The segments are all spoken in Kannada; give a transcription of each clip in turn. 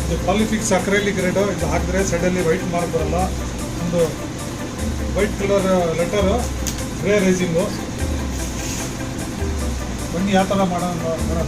ಇದು ಪಾಲಿಫಿಕ್ಸ್ ಅಕ್ರೈಲಿಕ್ ಗ್ರೇಡು. ಇದು ಹಾಕಿದ್ರೆ ಸೈಡಲ್ಲಿ ವೈಟ್ ಮಾರ್ಕ್ ಬರಲ್ಲ. ಒಂದು ವೈಟ್ ಕಲರ್ ಲೆಟರು, ಗ್ರೇ ರೈಸಿಂಗು. ಬನ್ನಿ ಯಾವ ಥರ ಮಾಡೋಣ.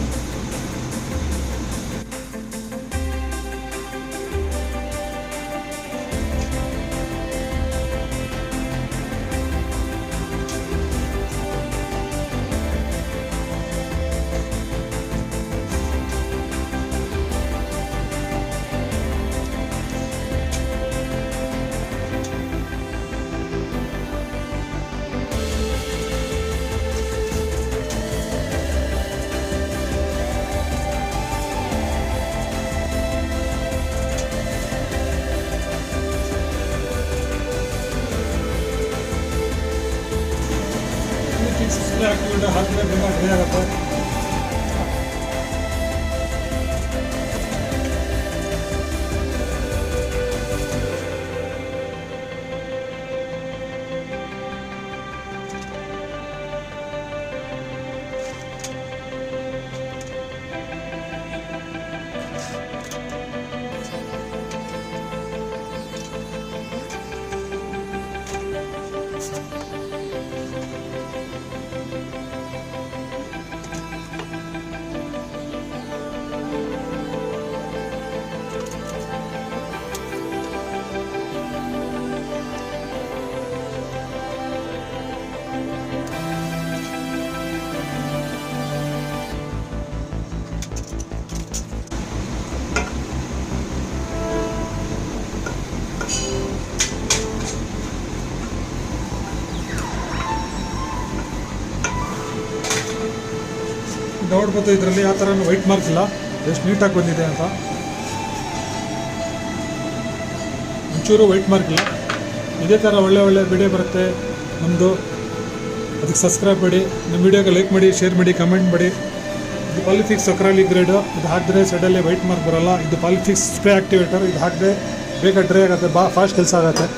ಡಿಸ್ಪ್ಲೇ ಹಾಕಿಬಿಟ್ಟು ಹಾಕಿದ್ರೆ ಬೇಗ ಡ್ರೈ ಆಗುತ್ತೆ. ಡೌಟ್ ಬಂತು ಇದರಲ್ಲಿ ಆ ಥರ ವೈಟ್ ಮಾರ್ಕ್ ಇಲ್ಲ, ಎಷ್ಟು ನೀಟಾಗಿ ಬಂದಿದೆ ಅಂತ. ಒಂಚೂರು ವೈಟ್ ಮಾರ್ಕ್ ಇಲ್ಲ. ಇದೇ ಥರ ಒಳ್ಳೆ ವಿಡಿಯೋ ಬರುತ್ತೆ ನಮ್ಮದು. ಅದಕ್ಕೆ ಸಬ್ಸ್ಕ್ರೈಬ್ ಮಾಡಿ, ನಮ್ಮ ವಿಡಿಯೋಗೆ ಲೈಕ್ ಮಾಡಿ, ಶೇರ್ ಮಾಡಿ, ಕಮೆಂಟ್ ಮಾಡಿ. ಇದು ಪಾಲಿಫಿಕ್ಸ್ ಅಕ್ರೈಲಿಕ್ ಗ್ರೇಡು. ಇದು ಹಾಕಿದ್ರೆ ಸೈಡಲ್ಲಿ ವೈಟ್ ಮಾರ್ಕ್ ಬರೋಲ್ಲ. ಇದು ಪಾಲಿಫಿಕ್ಸ್ ಸ್ಪ್ರೇ ಆಕ್ಟಿವೇಟರ್. ಇದು ಹಾಕಿದ್ರೆ ಬೇಗ ಡ್ರೈ ಆಗುತ್ತೆ, ಫಾಸ್ಟ್ ಕೆಲಸ ಆಗುತ್ತೆ.